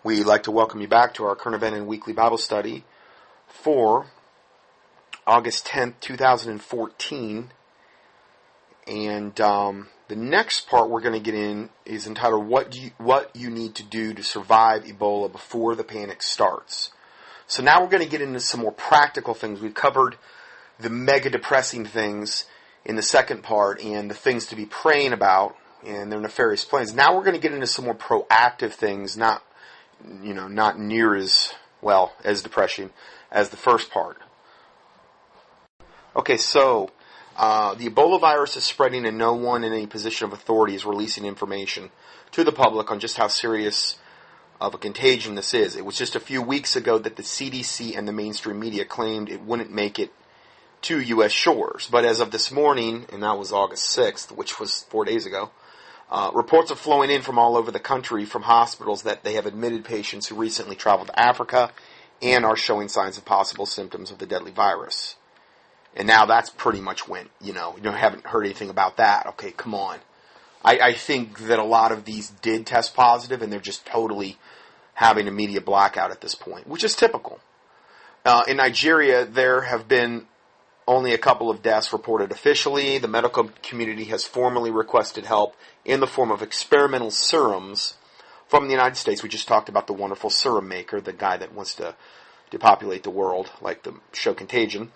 We'd like to welcome you back to our current event and weekly Bible study for August 10th, 2014. And the next part we're going to get in is entitled what you need to do to survive Ebola before the panic starts. So now we're going to get into some more practical things. We've covered the mega depressing things in the second part and the things to be praying about and their nefarious plans. Now we're going to get into some more proactive things, not near as well as depression as the first part. Okay, so the Ebola virus is spreading and no one in any position of authority is releasing information to the public on just how serious of a contagion this is. It was just a few weeks ago that the CDC and the mainstream media claimed it wouldn't make it to U.S. shores. But as of this morning, and that was August 6th, which was 4 days ago, reports are flowing in from all over the country from hospitals that they have admitted patients who recently traveled to Africa and are showing signs of possible symptoms of the deadly virus. And now that's pretty much when, you haven't heard anything about that. Okay, come on. I think that a lot of these did test positive and they're just totally having a media blackout at this point, which is typical. In Nigeria, there have been only a couple of deaths reported officially. The medical community has formally requested help in the form of experimental serums from the United States. We just talked about the wonderful serum maker, the guy that wants to depopulate the world, like the show Contagion,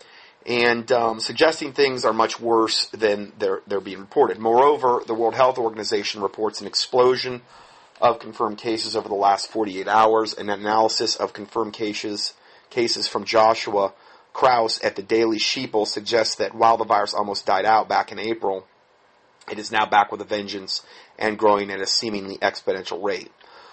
and suggesting things are much worse than they're being reported. Moreover, the World Health Organization reports an explosion of confirmed cases over the last 48 hours. An analysis of confirmed cases from Joshua Kraus at the Daily Sheeple suggests that while the virus almost died out back in April, it is now back with a vengeance and growing at a seemingly exponential rate.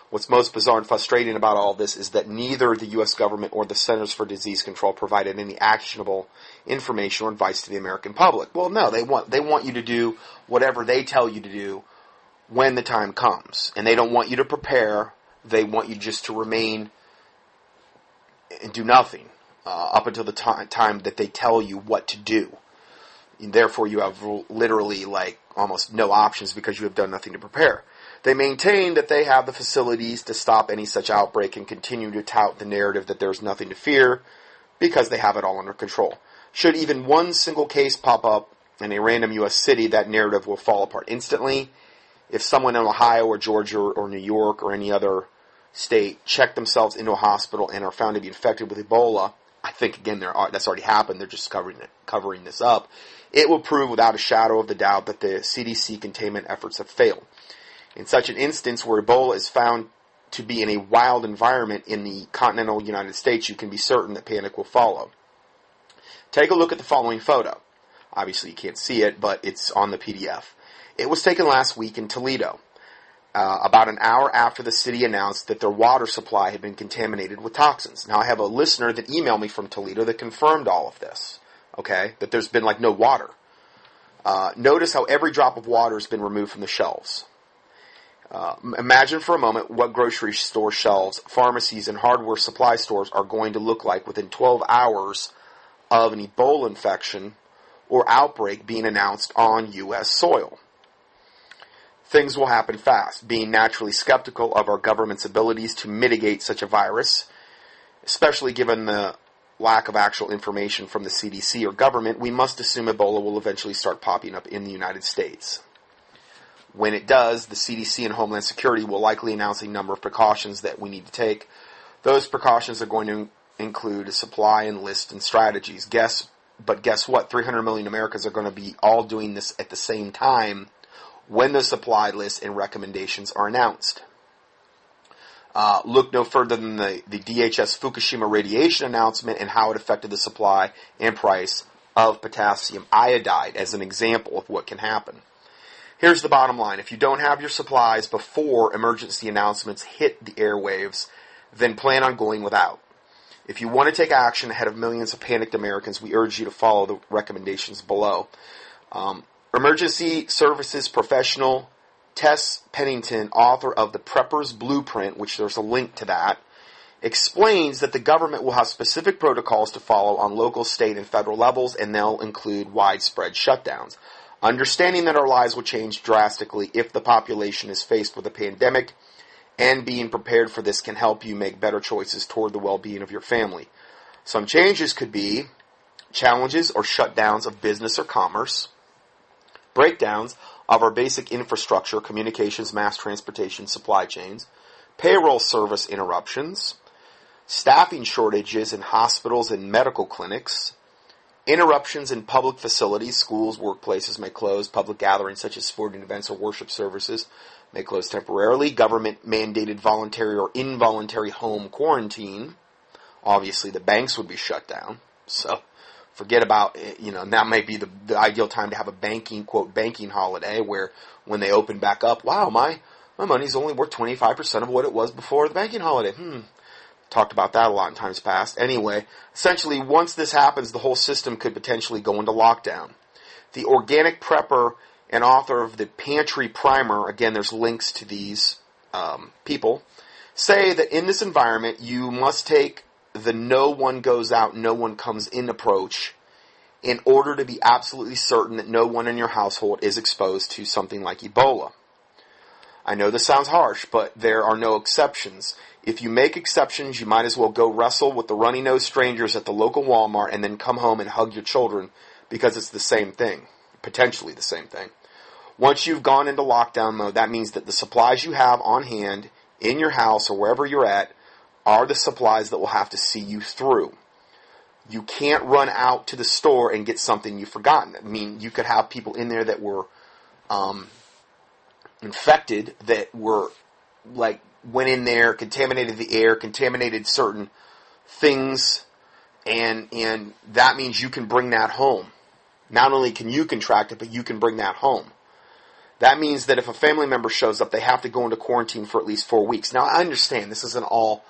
What's most bizarre and frustrating about all this is that neither the U.S. government or the Centers for Disease Control provided any actionable information or advice to the American public. Well, no, they want you to do whatever they tell you to do when the time comes. And they don't want you to prepare. They want you just to remain and do nothing up until the time that they tell you what to do. And therefore, you have literally almost no options because you have done nothing to prepare. They maintain that they have the facilities to stop any such outbreak and continue to tout the narrative that there's nothing to fear because they have it all under control. Should even one single case pop up in a random U.S. city, that narrative will fall apart instantly. If someone in Ohio or Georgia or New York or any other state check themselves into a hospital and are found to be infected with Ebola, I think, again, that's already happened. They're just covering this up. It will prove without a shadow of the doubt that the CDC containment efforts have failed. In such an instance where Ebola is found to be in a wild environment in the continental United States, you can be certain that panic will follow. Take a look at the following photo. Obviously, you can't see it, but it's on the PDF. It was taken last week in Toledo, about an hour after the city announced that their water supply had been contaminated with toxins. Now, I have a listener that emailed me from Toledo that confirmed all of this, okay, that there's been no water. Notice how every drop of water has been removed from the shelves. Imagine for a moment what grocery store shelves, pharmacies, and hardware supply stores are going to look like within 12 hours of an Ebola infection or outbreak being announced on U.S. soil. Things will happen fast. Being naturally skeptical of our government's abilities to mitigate such a virus, especially given the lack of actual information from the CDC or government, we must assume Ebola will eventually start popping up in the United States. When it does, the CDC and Homeland Security will likely announce a number of precautions that we need to take. Those precautions are going to include a supply and list and strategies. But guess what? 300 million Americans are going to be all doing this at the same time when the supply list and recommendations are announced. Look no further than the DHS Fukushima radiation announcement and how it affected the supply and price of potassium iodide as an example of what can happen. Here's the bottom line. If you don't have your supplies before emergency announcements hit the airwaves, then plan on going without. If you want to take action ahead of millions of panicked Americans, we urge you to follow the recommendations below. Emergency Services Professional Tess Pennington, author of the Prepper's Blueprint, which there's a link to that, explains that the government will have specific protocols to follow on local, state, and federal levels, and they'll include widespread shutdowns. Understanding that our lives will change drastically if the population is faced with a pandemic and being prepared for this can help you make better choices toward the well-being of your family. Some changes could be challenges or shutdowns of business or commerce, breakdowns of our basic infrastructure, communications, mass transportation, supply chains, payroll service interruptions, staffing shortages in hospitals and medical clinics, interruptions in public facilities, schools, workplaces may close, public gatherings such as sporting events or worship services may close temporarily, government-mandated voluntary or involuntary home quarantine. Obviously, the banks would be shut down, so forget about, that may be the ideal time to have a banking, quote, banking holiday where when they open back up, wow, my money's only worth 25% of what it was before the banking holiday. Talked about that a lot in times past. Anyway, essentially, once this happens, the whole system could potentially go into lockdown. The organic prepper and author of the Pantry Primer, again, there's links to these people, say that in this environment, you must take the no one goes out, no one comes in approach in order to be absolutely certain that no one in your household is exposed to something like Ebola. I know this sounds harsh, but there are no exceptions. If you make exceptions, you might as well go wrestle with the runny-nosed strangers at the local Walmart and then come home and hug your children because it's the same thing, potentially the same thing. Once you've gone into lockdown mode, that means that the supplies you have on hand in your house or wherever you're at are the supplies that will have to see you through. You can't run out to the store and get something you've forgotten. I mean, you could have people in there that were infected, that were went in there, contaminated the air, contaminated certain things, and that means you can bring that home. Not only can you contract it, but you can bring that home. That means that if a family member shows up, they have to go into quarantine for at least 4 weeks. Now, I understand this isn't all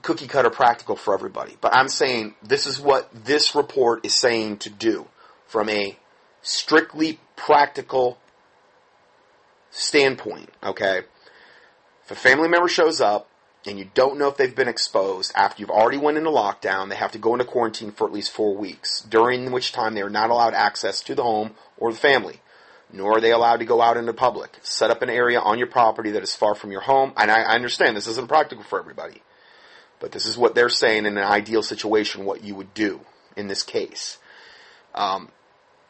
cookie-cutter practical for everybody, but I'm saying this is what this report is saying to do from a strictly practical standpoint, okay? If a family member shows up and you don't know if they've been exposed, after you've already went into lockdown, they have to go into quarantine for at least 4 weeks, during which time they are not allowed access to the home or the family, nor are they allowed to go out into public. Set up an area on your property that is far from your home, and I understand this isn't practical for everybody, but this is what they're saying in an ideal situation, what you would do in this case.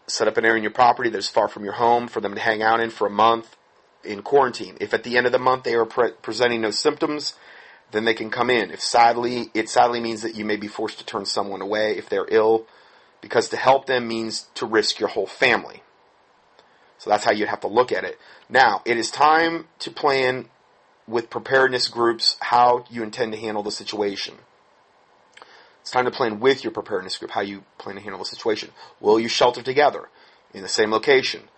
Set up an area in your property that is far from your home for them to hang out in for a month in quarantine. If at the end of the month they are presenting no symptoms, then they can come in. It sadly means that you may be forced to turn someone away if they're ill, because to help them means to risk your whole family. So that's how you'd have to look at it. Now, it is time to plan with preparedness groups how you intend to handle the situation. It's time to plan with your preparedness group how you plan to handle the situation. Will you shelter together in the same location,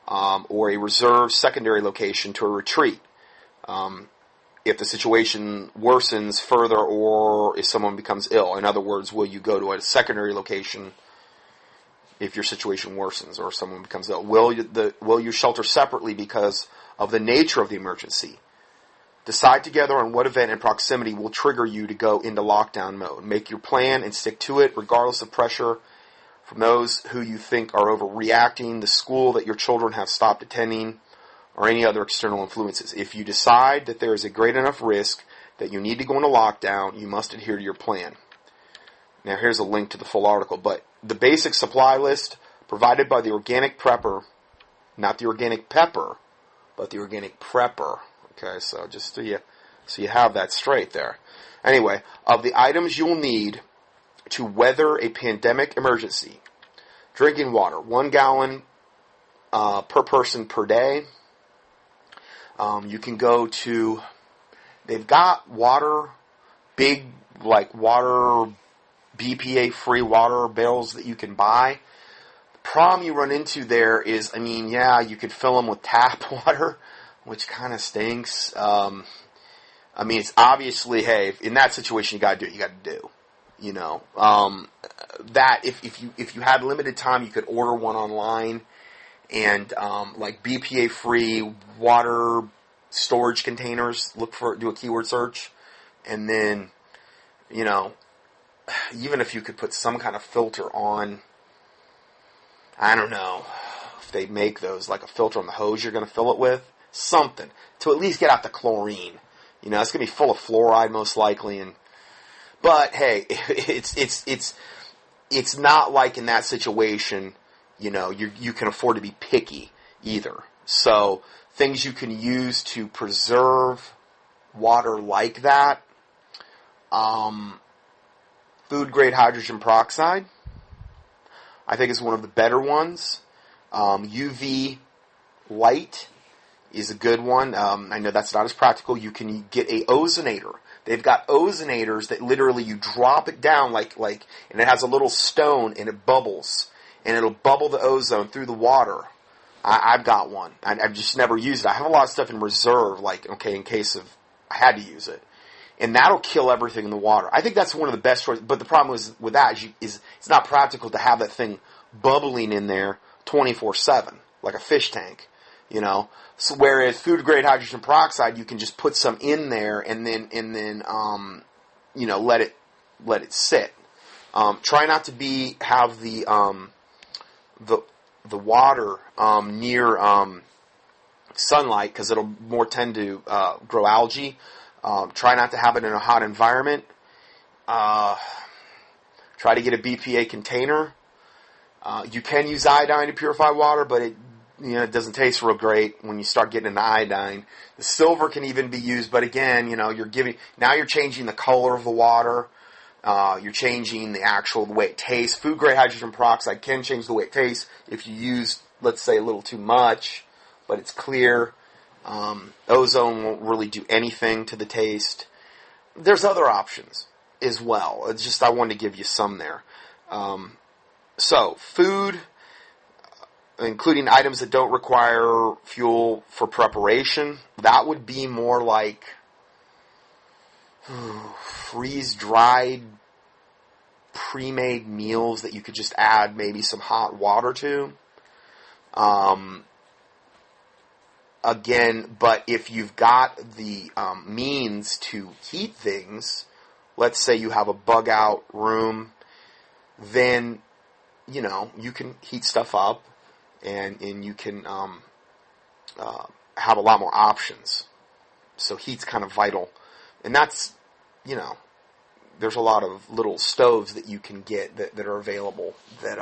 or a reserved secondary location to a retreat? If the situation worsens further, or if someone becomes ill. In other words, will you go to a secondary location if your situation worsens or someone becomes ill? Will you shelter separately because of the nature of the emergency? Decide together on what event and proximity will trigger you to go into lockdown mode. Make your plan and stick to it, regardless of pressure from those who you think are overreacting, the school that your children have stopped attending, or any other external influences. If you decide that there is a great enough risk that you need to go into lockdown, you must adhere to your plan. Now, here's a link to the full article, but the basic supply list provided by the organic prepper, not the organic pepper, but the organic prepper. Okay, so just so you have that straight there. Anyway, of the items you will need to weather a pandemic emergency: drinking water, 1 gallon per person per day. You can go to, they've got water, big water, BPA-free water barrels that you can buy. The problem you run into there is, you could fill them with tap water, which kind of stinks. It's obviously, hey, in that situation, you got to do what you got to do. That if you had limited time, you could order one online, and BPA-free water storage containers. Do a keyword search, and then even if you could put some kind of filter on, I don't know if they make those, like a filter on the hose you're going to fill it with, something to at least get out the chlorine. It's going to be full of fluoride most likely. But hey, it's not like in that situation, you can afford to be picky either. So things you can use to preserve water like that, food grade hydrogen peroxide, I think is one of the better ones. UV light is a good one. I know that's not as practical. You can get a ozonator. They've got ozonators that literally you drop it down and it has a little stone and it bubbles. And it'll bubble the ozone through the water. I've got one. I've just never used it. I have a lot of stuff in reserve, in case of I had to use it. And that'll kill everything in the water. I think that's one of the best choices. But the problem with that is it's not practical to have that thing bubbling in there 24/7, like a fish tank, So whereas food grade hydrogen peroxide, you can just put some in there and then let it sit. Try not to have the water near sunlight because it'll more tend to grow algae. Try not to have it in a hot environment. Try to get a BPA container. You can use iodine to purify water, but it doesn't taste real great when you start getting into iodine. The silver can even be used, but again, you're changing the color of the water. You're changing the way it tastes. Food grade hydrogen peroxide can change the way it tastes if you use, let's say, a little too much, but it's clear. Ozone won't really do anything to the taste. There's other options as well. It's just I wanted to give you some there. So food, including items that don't require fuel for preparation, that would be more like freeze-dried, pre-made meals that you could just add maybe some hot water to. Again, but if you've got the means to heat things, let's say you have a bug-out room, then, you can heat stuff up and you can have a lot more options. So heat's kind of vital. And that's, there's a lot of little stoves that you can get that are available that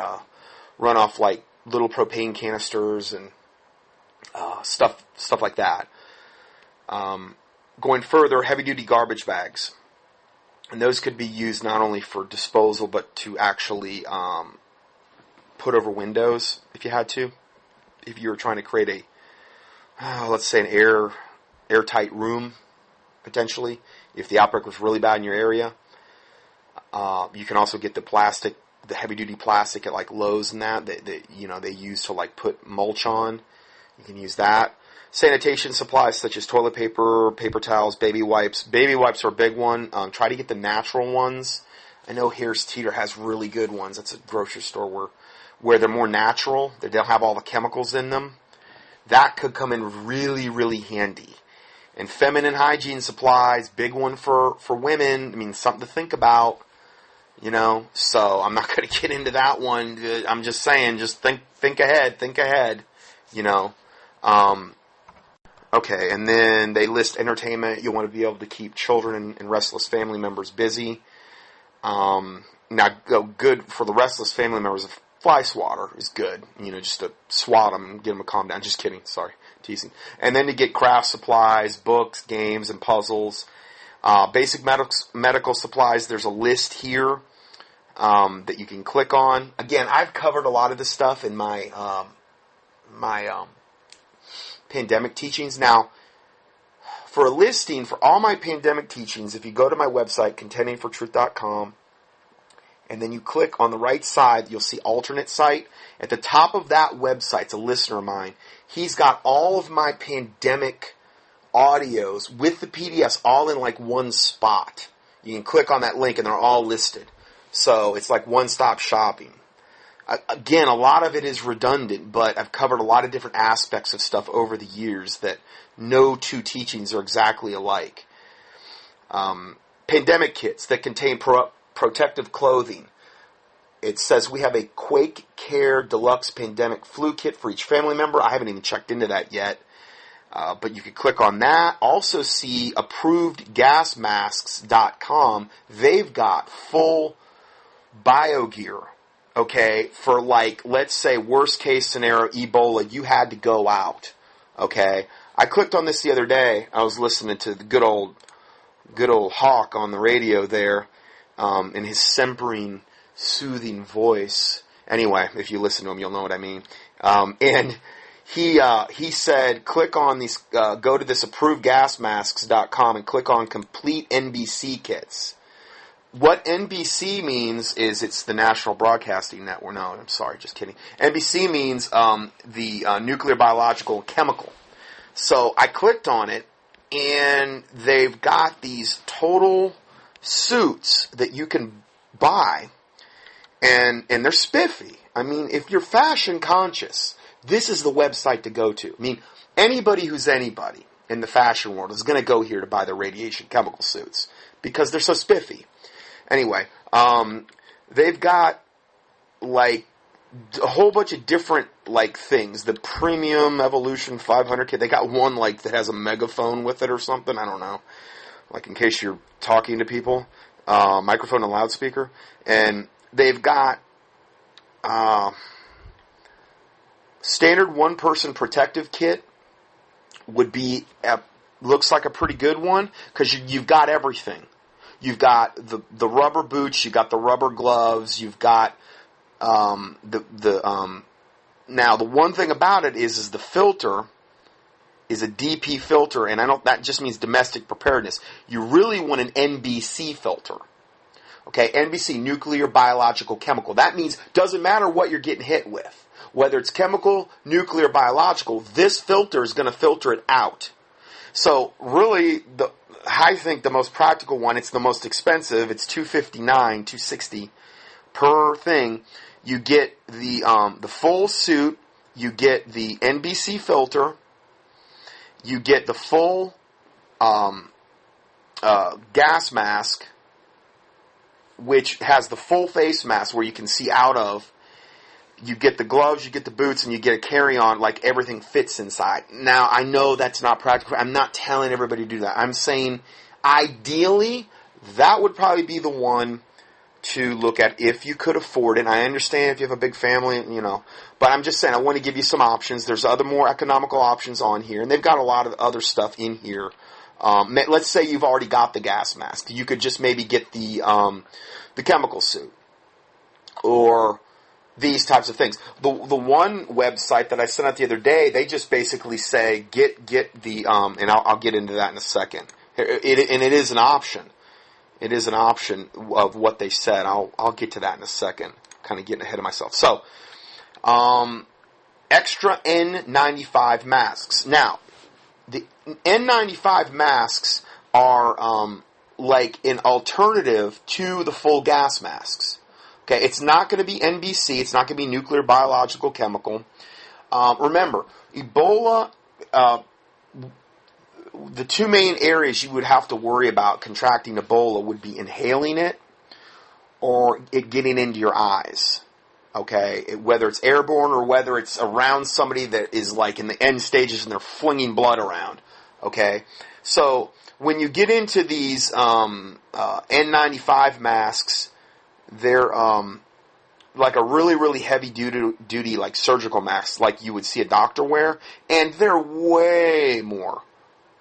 run off like little propane canisters and stuff like that. Going further, heavy-duty garbage bags. And those could be used not only for disposal, but to actually put over windows if you had to. If you were trying to create let's say an airtight room, potentially, if the outbreak was really bad in your area. You can also get the heavy-duty plastic at like Lowe's and that they use to like put mulch on. You can use that. Sanitation supplies such as toilet paper, paper towels, baby wipes. Baby wipes are a big one. Try to get the natural ones. I know Harris Teeter has really good ones. That's a grocery store where they're more natural. They don't have all the chemicals in them. That could come in really, really handy. And feminine hygiene supplies, big one for women. I mean, something to think about. So I'm not going to get into that one. I'm just saying, just think ahead. Okay, and then they list entertainment. You want to be able to keep children and restless family members busy. Now, good for the restless family members, fly swatter is good. Just to swat them and get them to calm down. Just kidding, sorry, teasing. And then to get craft supplies, books, games, and puzzles. Basic medical supplies, there's a list here that you can click on. Again, I've covered a lot of this stuff in my pandemic teachings. Now, for a listing for all my pandemic teachings, if you go to my website, contendingfortruth.com, and then you click on the right side, you'll see alternate site. At the top of that website, it's a listener of mine. He's got all of my pandemic audios with the PDFs all in like one spot. You can click on that link and they're all listed. So it's like one-stop shopping. Again, a lot of it is redundant, but I've covered a lot of different aspects of stuff over the years that no two teachings are exactly alike. Pandemic kits that contain protective clothing. It says we have a Quake Care Deluxe Pandemic Flu Kit for each family member. I haven't even checked into that yet. But you could click on that. Also see approvedgasmasks.com. They've got full biogear, okay, for like, let's say, worst case scenario, Ebola, you had to go out, okay. I clicked on this the other day. I was listening to the good old Hawk on the radio there, in his simpering, soothing voice. Anyway, if you listen to him, you'll know what I mean. And he said, click on these, go to this approvedgasmasks.com and click on complete NBC kits. What NBC means is it's the National Broadcasting Network. No, I'm sorry, just kidding. NBC means the nuclear, biological, chemical. So I clicked on it, and they've got these total suits that you can buy, and they're spiffy. I mean, if you're fashion conscious, this is the website to go to. I mean, anybody who's anybody in the fashion world is going to go here to buy their radiation chemical suits because they're so spiffy. Anyway, they've got like a whole bunch of different like things. The Premium Evolution 500 kit. They got one like that has a megaphone with it or something. I don't know. Like in case you're talking to people, microphone and loudspeaker. And they've got standard one-person protective kit would be looks like a pretty good one because you've got everything. You've got the rubber boots, you've got the rubber gloves, you've got now the one thing about it is the filter is a DP filter, and that just means domestic preparedness. You really want an NBC filter. Okay, NBC, nuclear, biological, chemical. That means doesn't matter what you're getting hit with. Whether it's chemical, nuclear, biological, this filter is going to filter it out. So really, I think the most practical one, it's the most expensive, it's $260 per thing. You get the full suit, you get the NBC filter, you get the full gas mask, which has the full face mask where you can see out of. You get the gloves, you get the boots, and you get a carry-on, like everything fits inside. Now, I know that's not practical. I'm not telling everybody to do that. I'm saying, ideally, that would probably be the one to look at if you could afford it. And I understand if you have a big family, but I'm just saying I want to give you some options. There's other more economical options on here, and they've got a lot of other stuff in here. Let's say you've already got the gas mask. You could just maybe get the chemical suit, or these types of things. The one website that I sent out the other day, they just basically say get the and I'll get into that in a second. It is an option. It is an option of what they said. I'll get to that in a second. Kind of getting ahead of myself. So, extra N95 masks. Now, the N95 masks are like an alternative to the full gas masks. Okay, it's not going to be NBC. It's not going to be nuclear, biological, chemical. Remember, Ebola, the two main areas you would have to worry about contracting Ebola would be inhaling it or it getting into your eyes. Okay, whether it's airborne or whether it's around somebody that is like in the end stages and they're flinging blood around. Okay, so when you get into these N95 masks, they're like a really, really heavy duty like surgical mask like you would see a doctor wear, and they're way more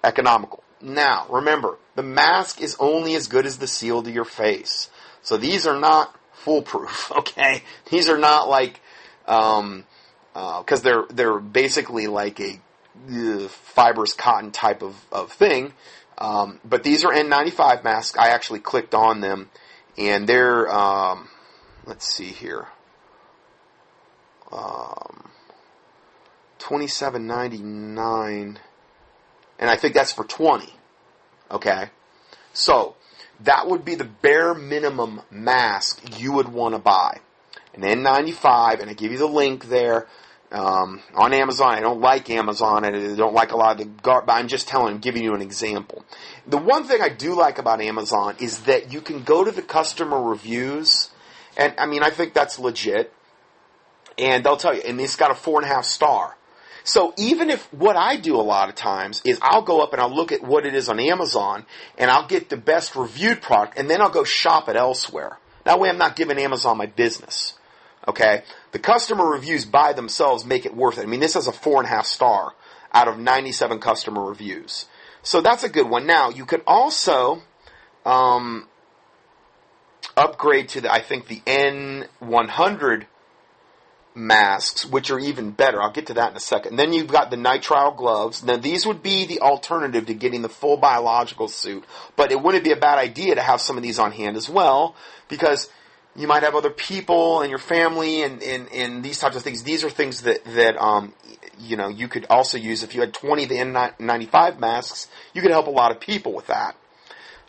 economical. Now, remember, the mask is only as good as the seal to your face. So these are not foolproof, okay? These are not like, because they're basically like a fibrous cotton type of thing. But these are N95 masks. I actually clicked on them, and they're, let's see here, $27.99. And I think that's for 20. Okay? So, that would be the bare minimum mask you would want to buy. An N95, and I give you the link there on Amazon. I don't like Amazon, and I don't like a lot of the but I'm just giving you an example. The one thing I do like about Amazon is that you can go to the customer reviews, and I mean, I think that's legit, and they'll tell you, and it's got a 4.5 star. So even if what I do a lot of times is I'll go up and I'll look at what it is on Amazon and I'll get the best reviewed product and then I'll go shop it elsewhere. That way I'm not giving Amazon my business. Okay? The customer reviews by themselves make it worth it. I mean, this has a 4.5 star out of 97 customer reviews. So that's a good one. Now, you could also upgrade to, I think, the N100 masks, which are even better. I'll get to that in a second. And then you've got the nitrile gloves. Now, these would be the alternative to getting the full biological suit, but it wouldn't be a bad idea to have some of these on hand as well, because you might have other people in your family and these types of things. These are things that you could also use. If you had 20 of the N95 masks, you could help a lot of people with that.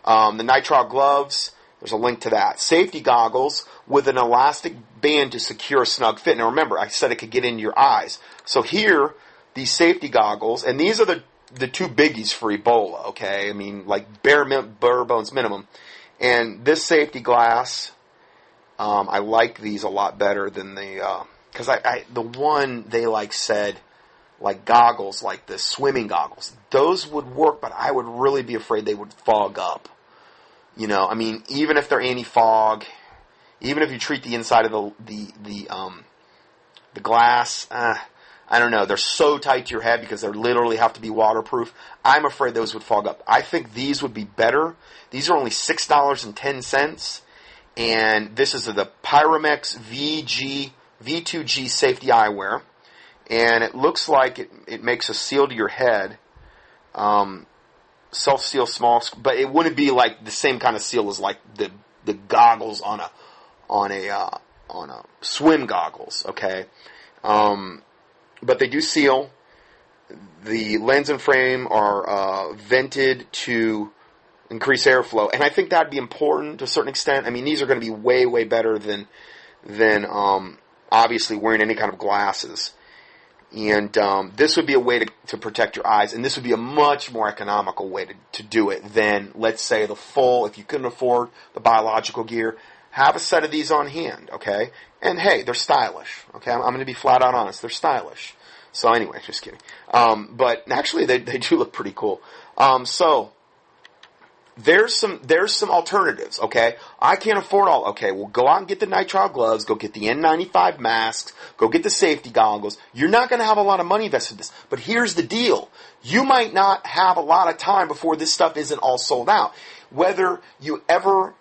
The nitrile gloves, there's a link to that. Safety goggles with an elastic band to secure a snug fit. Now remember, I said it could get into your eyes. So here, these safety goggles, and these are the two biggies for Ebola, okay? I mean, like bare bones minimum. And this safety glass, I like these a lot better than because the one they said, goggles, like the swimming goggles, those would work, but I would really be afraid they would fog up. I mean, even if they're anti-fog, even if you treat the inside of the glass, I don't know, they're so tight to your head because they literally have to be waterproof. I'm afraid those would fog up. I think these would be better. These are only $6.10, and this is the Pyramex V2G safety eyewear, and it looks like it makes a seal to your head. Self-seal small, but it wouldn't be like the same kind of seal as like the goggles on a swim goggles, okay? But they do seal. The lens and frame are vented to increase airflow, and I think that'd be important to a certain extent. I mean, these are going to be way, way better than obviously wearing any kind of glasses. And this would be a way to protect your eyes, and this would be a much more economical way to do it than, let's say, the full, if you couldn't afford the biological gear, have a set of these on hand, okay? And hey, they're stylish, okay? I'm going to be flat out honest. They're stylish. So anyway, just kidding. But actually, they do look pretty cool. So there's some alternatives, okay? I can't afford all. Okay, well, go out and get the nitrile gloves, go get the N95 masks, go get the safety goggles. You're not going to have a lot of money invested in this. But here's the deal. You might not have a lot of time before this stuff isn't all sold out. Whether you ever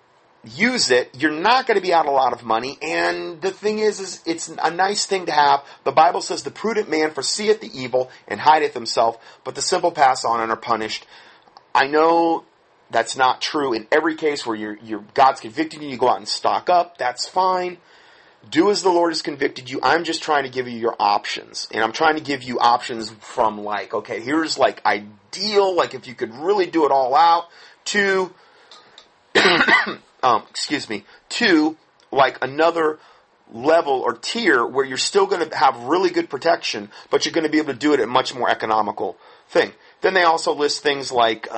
use it, you're not going to be out a lot of money. And the thing is it's a nice thing to have. The Bible says the prudent man foreseeth the evil and hideth himself, but the simple pass on and are punished. I know that's not true in every case where God's convicted you, you go out and stock up. That's fine. Do as the Lord has convicted you. I'm just trying to give you your options. And I'm trying to give you options from okay, here's ideal, if you could really do it all out, to, to another level or tier where you're still going to have really good protection, but you're going to be able to do it at a much more economical thing. Then they also list things like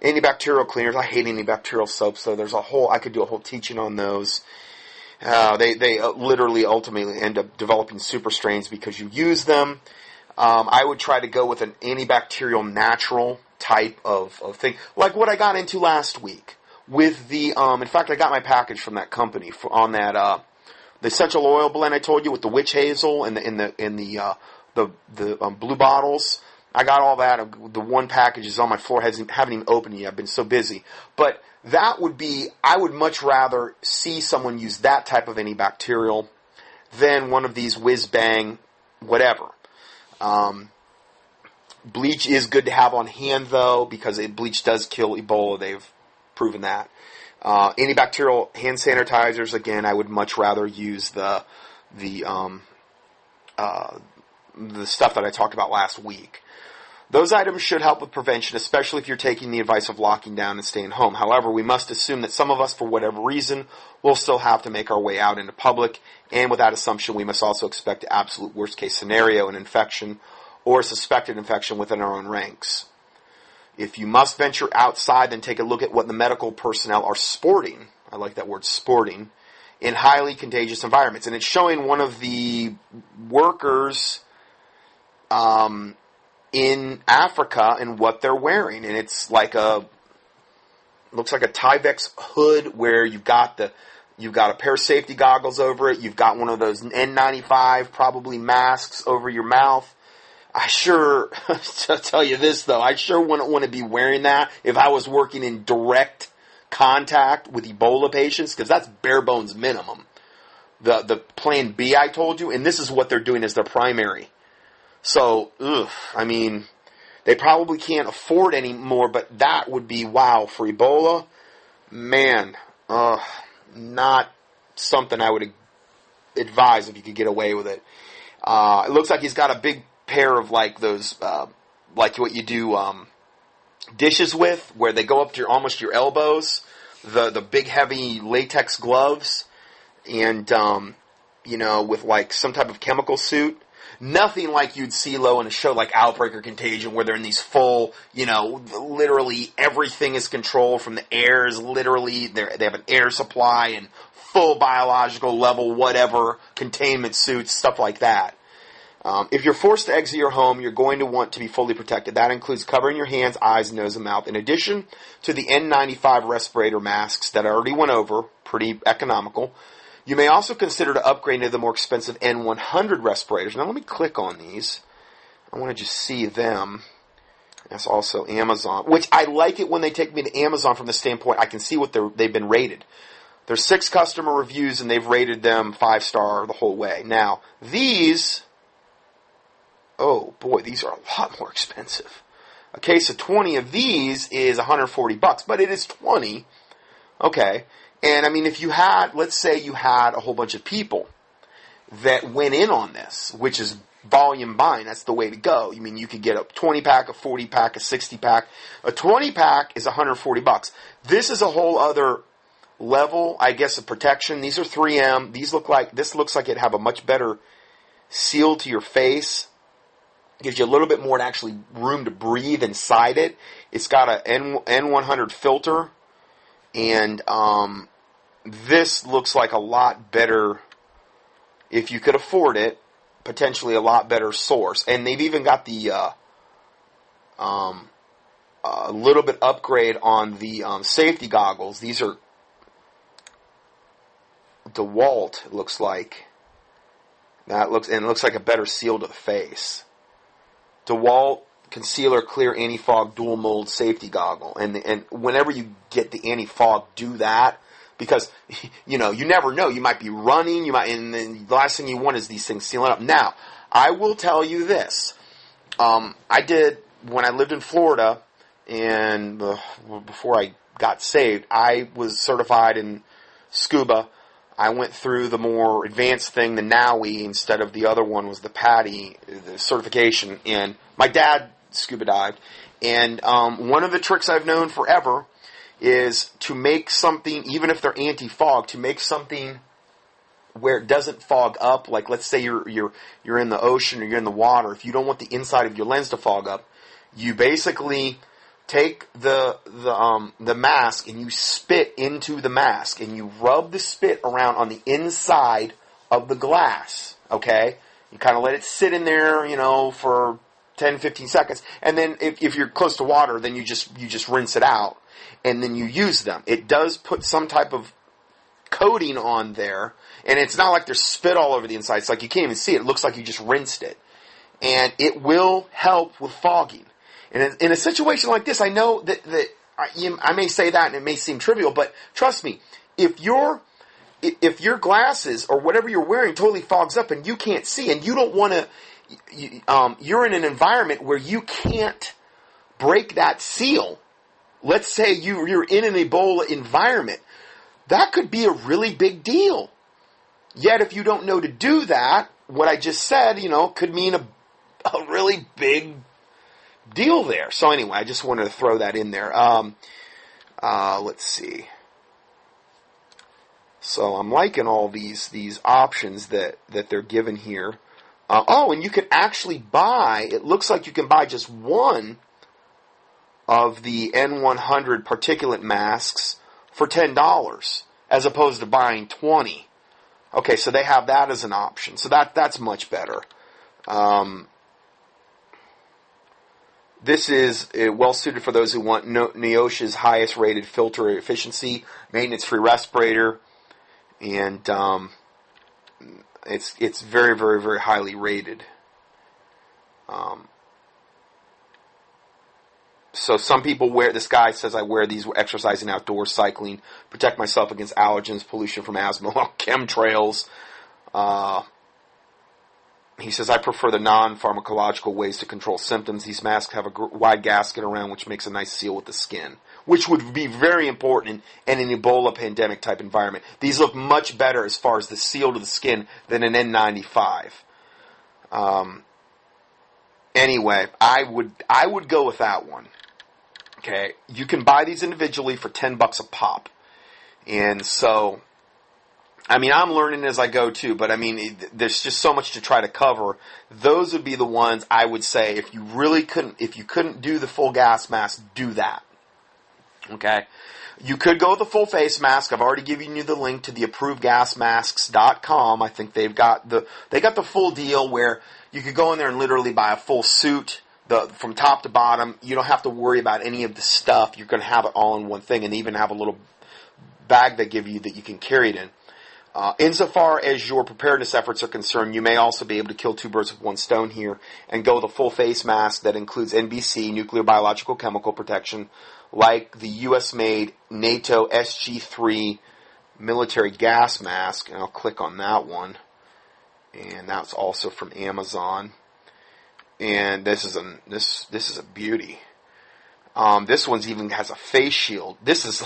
antibacterial cleaners. I hate antibacterial soaps, so I could do a whole teaching on those. They literally ultimately end up developing super strains because you use them. I would try to go with an antibacterial natural type of thing, like what I got into last week with the. In fact, I got my package from that company on that the essential oil blend I told you with the witch hazel and the blue bottles. I got all that. The one package is on my floor. Haven't even opened it yet. I've been so busy. But that would be, I would much rather see someone use that type of antibacterial than one of these whiz-bang whatever. Bleach is good to have on hand, though, because bleach does kill Ebola. They've proven that. Antibacterial hand sanitizers, again, I would much rather use the stuff that I talked about last week. Those items should help with prevention, especially if you're taking the advice of locking down and staying home. However, we must assume that some of us, for whatever reason, will still have to make our way out into public, and with that assumption, we must also expect the absolute worst-case scenario, an infection or a suspected infection within our own ranks. If you must venture outside, then take a look at what the medical personnel are sporting. I like that word, sporting, in highly contagious environments. And it's showing one of the workers in Africa and what they're wearing. And it's like looks like a Tyvek hood where you've got a pair of safety goggles over it. You've got one of those N95 probably masks over your mouth. I sure, to tell you this though, I sure wouldn't want to be wearing that if I was working in direct contact with Ebola patients, because that's bare bones minimum. The plan B I told you, and this is what they're doing as their primary. So, I mean, they probably can't afford any more, but that would be wow for Ebola. Man, not something I would advise if you could get away with it. It looks like he's got a big pair of like those, like what you do dishes with, where they go up to almost your elbows. The big heavy latex gloves, and with like some type of chemical suit. Nothing like you'd see low in a show like Outbreak or Contagion, where they're in these full, literally everything is controlled from the air. Is literally they have an air supply and full biological level whatever containment suits, stuff like that. If you're forced to exit your home, you're going to want to be fully protected. That includes covering your hands, eyes, nose, and mouth. In addition to the N95 respirator masks that I already went over, pretty economical, you may also consider to upgrade to the more expensive N100 respirators. Now let me click on these. I want to just see them. That's also Amazon, which I like it when they take me to Amazon from the standpoint I can see what they've been rated. There's 6 customer reviews and they've rated them 5-star the whole way. Now these... Oh boy, these are a lot more expensive. A case of 20 of these is $140, but it is 20. Okay. And I mean, if you had, let's say you had a whole bunch of people that went in on this, which is volume buying, that's the way to go. I mean, you could get a 20-pack, a 40-pack, a 60-pack. A 20-pack is $140. This is a whole other level, I guess, of protection. These are 3M. This looks like it'd have a much better seal to your face. Gives you a little bit more actually room to breathe inside it. It's got an N100 filter, and this looks like a lot better, if you could afford it, potentially a lot better source. And they've even got the a little bit upgrade on the safety goggles. These are DeWalt, it looks like. It looks like a better seal to the face. DeWalt Concealer Clear Anti-Fog Dual Mold Safety Goggle. And whenever you get the anti-fog, do that. Because, you never know. You might be running, and then the last thing you want is these things sealing up. Now, I will tell you this. I did, when I lived in Florida, and before I got saved, I was certified in scuba. I went through the more advanced thing, the NAUI, instead of the other one was the PADI, the certification. And my dad scuba dived. And one of the tricks I've known forever is to make something, even if they're anti-fog, to make something where it doesn't fog up. Like, let's say you're in the ocean or you're in the water. If you don't want the inside of your lens to fog up, you basically take the mask and you spit into the mask and you rub the spit around on the inside of the glass, okay? You kind of let it sit in there, for 10, 15 seconds. And then if you're close to water, then you just rinse it out and then you use them. It does put some type of coating on there, and it's not like there's spit all over the inside. It's like you can't even see it. It looks like you just rinsed it. And it will help with fogging. And in a situation like this, I know that I may say that and it may seem trivial, but trust me, if your glasses or whatever you're wearing totally fogs up and you can't see and you don't want to, you're in an environment where you can't break that seal. Let's say you're in an Ebola environment. That could be a really big deal. Yet if you don't know to do that, what I just said, could mean a really big deal there. So anyway, I just wanted to throw that in there. Let's see. So I'm liking all these options that they're given here. And you can actually buy, it looks like you can buy just one of the N100 particulate masks for $10 as opposed to buying 20. Okay, so they have that as an option. So that's much better. This is well suited for those who want Neosha's highest rated filter efficiency, maintenance-free respirator, and it's very, very, very highly rated. So some people wear, this guy says, I wear these exercising outdoors, cycling, protect myself against allergens, pollution from asthma, chemtrails. He says, I prefer the non-pharmacological ways to control symptoms. These masks have a wide gasket around, which makes a nice seal with the skin, which would be very important in an Ebola pandemic type environment. These look much better as far as the seal to the skin than an N95. Anyway, I would go with that one. Okay, you can buy these individually for $10 a pop, and so, I mean, I'm learning as I go too. But I mean, there's just so much to try to cover. Those would be the ones I would say if you couldn't do the full gas mask, do that. Okay, you could go with the full face mask. I've already given you the link to the approvedgasmasks.com. I think they got the full deal where you could go in there and literally buy a full suit. From top to bottom, you don't have to worry about any of the stuff. You're going to have it all in one thing, and even have a little bag they give you that you can carry it in. Insofar as your preparedness efforts are concerned, you may also be able to kill two birds with one stone here and go with a full face mask that includes NBC, nuclear biological chemical protection, like the U.S.-made NATO SG3 military gas mask. And I'll click on that one. And that's also from Amazon. And this is a beauty. This one's even has a face shield. This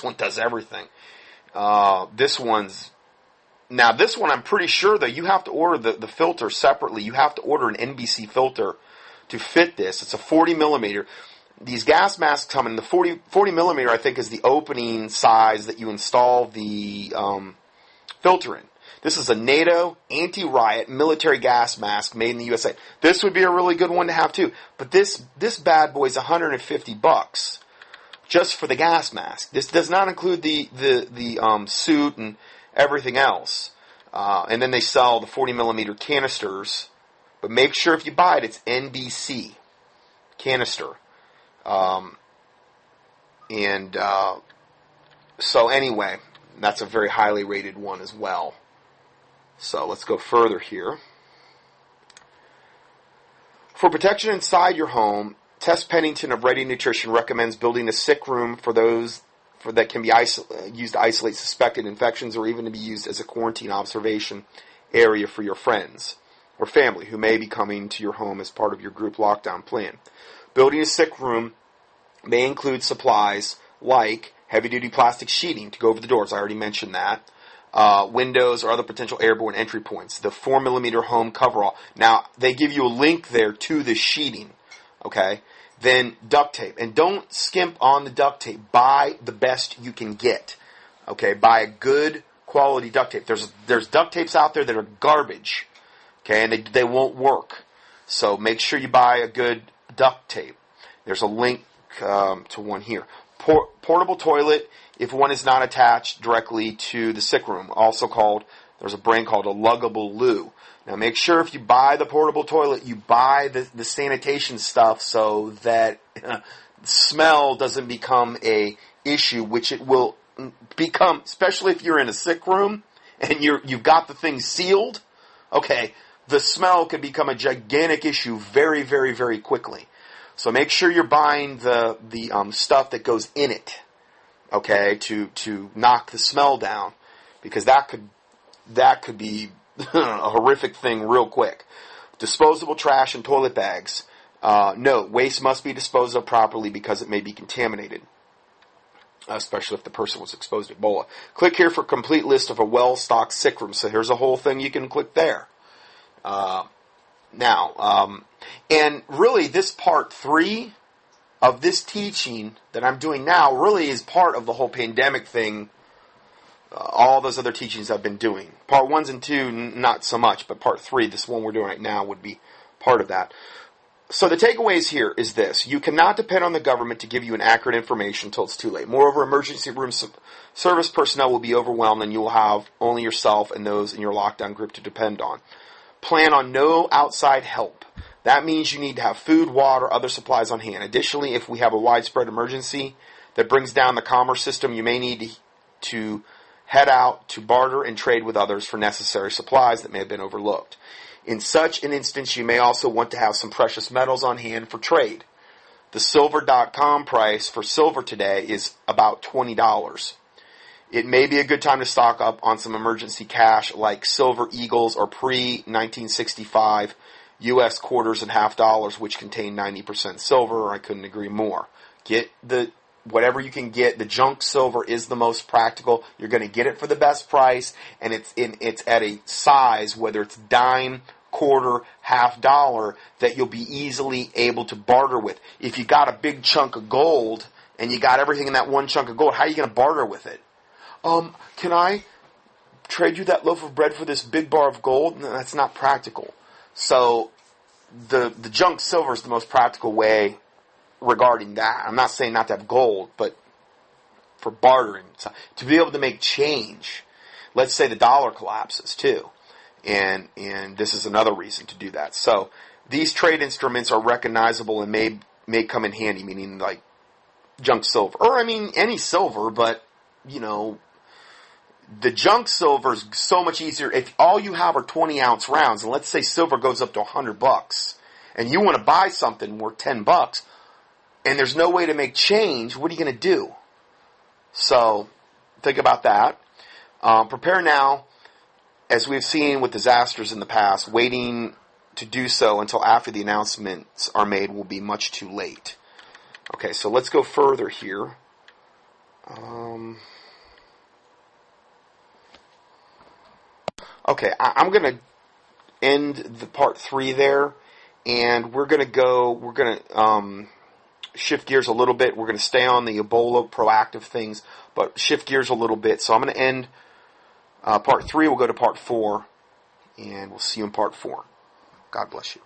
one does everything. This one I'm pretty sure though you have to order the filter separately. You have to order an NBC filter to fit this. It's a 40 millimeter. These gas masks come in the 40 millimeter. I think is the opening size that you install the filter in. This is a NATO anti-riot military gas mask made in the USA. This would be a really good one to have too. But this bad boy is $150 just for the gas mask. This does not include the suit and everything else. And then they sell the 40 millimeter canisters. But make sure if you buy it, it's NBC canister. So anyway, that's a very highly rated one as well. So let's go further here. For protection inside your home, Tess Pennington of Ready Nutrition recommends building a sick room that can be used to isolate suspected infections or even to be used as a quarantine observation area for your friends or family who may be coming to your home as part of your group lockdown plan. Building a sick room may include supplies like heavy-duty plastic sheeting to go over the doors. I already mentioned that. Windows or other potential airborne entry points. The 4 millimeter home coverall. Now, they give you a link there to the sheeting. Okay? Then duct tape. And don't skimp on the duct tape. Buy the best you can get. Okay? Buy a good quality duct tape. There's duct tapes out there that are garbage. Okay? And they won't work. So make sure you buy a good duct tape. There's a link to one here. Portable toilet if one is not attached directly to the sick room. Also there's a brand called a luggable loo. Now make sure if you buy the portable toilet, you buy the sanitation stuff so that smell doesn't become a issue, which it will become, especially if you're in a sick room and you've got the thing sealed. Okay, the smell can become a gigantic issue very, very, very quickly. So make sure you're buying the stuff that goes in it, okay, to knock the smell down, because that could be a horrific thing real quick. Disposable trash and toilet bags. Note, waste must be disposed of properly because it may be contaminated, especially if the person was exposed to Ebola. Click here for a complete list of a well-stocked sick room. So here's a whole thing you can click there. And really this part 3 of this teaching that I'm doing now really is part of the whole pandemic thing. All those other teachings I've been doing. Part 1 and 2, not so much, but part 3, this one we're doing right now, would be part of that. So the takeaways here is this. You cannot depend on the government to give you an accurate information until it's too late. Moreover, emergency room service personnel will be overwhelmed and you will have only yourself and those in your lockdown group to depend on. Plan on no outside help. That means you need to have food, water, other supplies on hand. Additionally, if we have a widespread emergency that brings down the commerce system, you may need to head out to barter and trade with others for necessary supplies that may have been overlooked. In such an instance, you may also want to have some precious metals on hand for trade. The silver.com price for silver today is about $20. It may be a good time to stock up on some emergency cash like Silver Eagles or pre-1965 U.S. quarters and half dollars, which contain 90% silver. I couldn't agree more. Get whatever you can get. The junk silver is the most practical. You're going to get it for the best price, and it's at a size, whether it's dime, quarter, half dollar, that you'll be easily able to barter with. If you got a big chunk of gold and you got everything in that one chunk of gold, how are you going to barter with it? Can I trade you that loaf of bread for this big bar of gold? No, that's not practical. So the junk silver is the most practical way regarding that. I'm not saying not to have gold, but for bartering, to be able to make change. Let's say the dollar collapses too, and this is another reason to do that. So these trade instruments are recognizable and may come in handy, meaning like junk silver, or any silver, but the junk silver is so much easier. If all you have are 20-ounce rounds, and let's say silver goes up to $100, and you want to buy something worth $10, and there's no way to make change, what are you going to do? So think about that. Prepare now, as we've seen with disasters in the past. Waiting to do so until after the announcements are made will be much too late. Okay, so let's go further here. Okay, I'm going to end the part 3 there, and we're going to shift gears a little bit. We're going to stay on the Ebola proactive things, but shift gears a little bit. So I'm going to end part 3. We'll go to part 4, and we'll see you in part 4. God bless you.